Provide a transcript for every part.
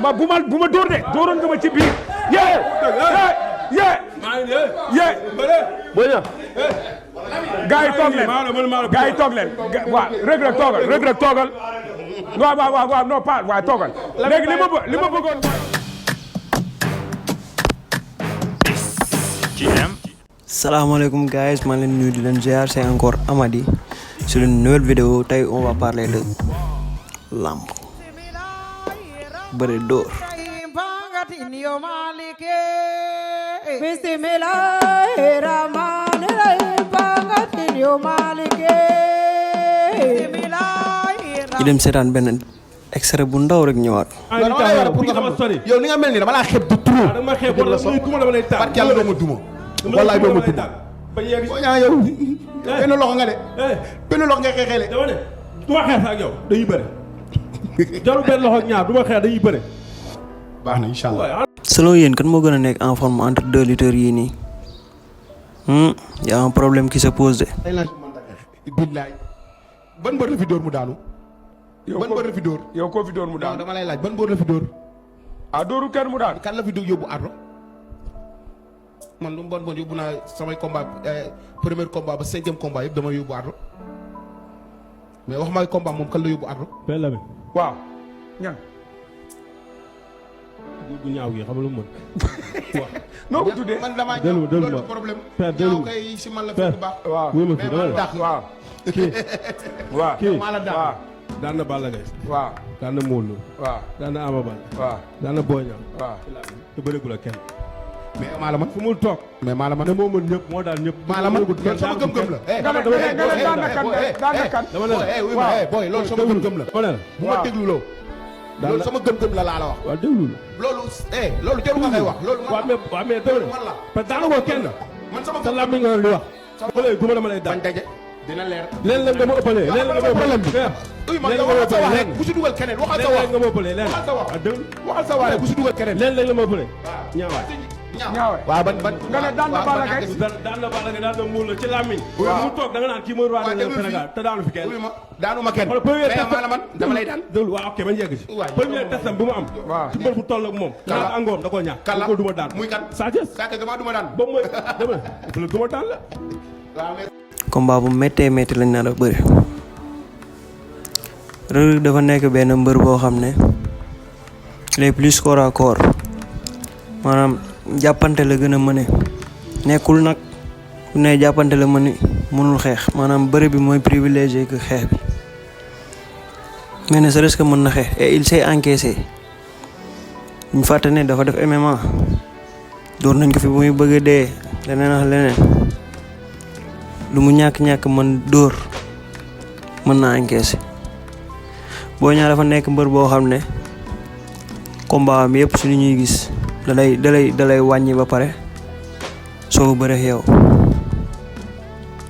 ma bu ma dóor de dóoroon nga ma ci biir yee boo ñëw gars yi toog leen gars yi toog leen waaw Reug Reug toogal waaw non pas waaw toogal léegi li ma bëggoon salaamaaleykum guys maa leen nuyu di leen ziar c'est encore Amady sur une nouvelle vidéo tey on va parler de lamb bëre dóor ñu dem seetaan benn extrait bu ndaw rek ñëwaat. yow ni nga mel ni dama laa xeeb du trop. dama xeeb wala dama lay taal parce que yàlla doo ma duma. wallaay doo ma duma. boo ñaa yow benn loxo nga de. benn loxo nga xeexeele. dama ne du ma xeex ak yow dañuy bëre. jarul benn loxo ak ñaar du ma xeex dañuy bëre. baax na incha allah. selon yéen kan moo gën a nekk en forme entre deux lutteurs yii nii. y a un problème qui se pose de. billaay ban mbër la fi dóor mu daanu. ban mbër la fi dóor. yow koo fi dóor mu daanu. dama lay laaj ban mbër la fi dóor. dóoru kenn mu daanu. kan la fi dóor yóbbu ardo man lu mu bon yóbbu naa samay combat premier combat ba 5e combat yëpp dama yóbbu ardo mais wax may combat moom kan la yóbbu ardo. benn la bi. waaw. ñan. bu ñaaw gi xam nga lu mu mën. waaw. noo ko tuddee. man damaa ñëw loolu problème. père déglu ñaaw kay si man la fekk baax. waaw wuyu ma fi dama la dàq waaw. kii waaw. kii maa la dàq. waaw. daan na Balla Gaye. waaw. daan na Modou Lô. waaw. daan na Ama Baldé. waaw. daan na Boy Niang. waaw. te bëreegul ak kenn. mais maa la man. fu mu toog. mais maa la man. ne moo mën ñëpp moo daan ñëpp. maa la man loolu sama gëm-gëm la. daan na kan. dama ne la booy loolu sama gëm-gëm la. dama ne la. bu ma déglu loo. loolu sama gëm-gëm la laa la wax. waaw déglu la. loolu jarul nga koy wax. loolu waaw mais dama ne. man la. parce que daanu ko kenn. man sama sa làmmiñ nga di wax. ba léegi duma dama lay daan. bañ daje dina leer. leen la nga ma ëppalee. leen la nga ma ëppalee. uy man nga waxal sa wax rek bu si dugal keneen waxal sa wax. leen nga ma ëppalee leen. waxal sa wax. ah déglu. waxal sa wax rek bu si dugal keneen. leen la ma ëppalee. ñaawaay. ñaawe. waaw ban nga ne daan na Balla Gaye. daan na Balla Gaye daan na Modou Lô ci làmmiñ. mu toog da nga naan kii mooy roi de Sénégal te daanu fi kenn. daanu ma kenn. mais maa la man dama lay daan. déglu waaw ok man yegg ci. premier testam bu mu am. waaw ci mbër bu toll ak moom. Kalla ñaata angoom da koo ñàkk. Kalla ko duma daan. muy kan Sa Thiès. Sa Thiès damaa duma daan. boobu mooy dama ne duma daan la. waaw mais. combat bu méttee métti lañ nar a bëri. Reug Reug dafa nekk benn mbër boo xam ne les plus corps à corps maanaam jàppante la gën a mëne nekkul nag bu ne jàppante la mënul xeex maanaam bëre bi mooy privilégié que xeex bi mais ne serait-ce que mën na xeex et il s'est encaissé ñu fàtte ne dafa def MMA door nañ ko fi bu muy bëgg a dee leneen ak leneen lu mu ñàkk-ñàkk mën dóor mën na encaissé Boy Niang dafa nekk mbër boo xam ne combat am yëpp su li ñuy gis dalay wàññi ba pare soo bëre yow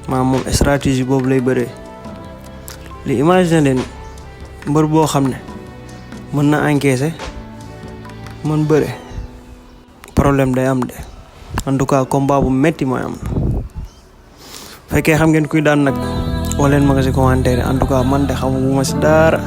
moom stratégie boobu lay bëree li imagine leen mbër boo xam ne mën na encaissé mën bëre problème day am de en tout cas combat bu metti mooy am fekkee xam ngeen kuy daan nag wax leen ma ko ci commentaire en tout cas man de xamuma si dara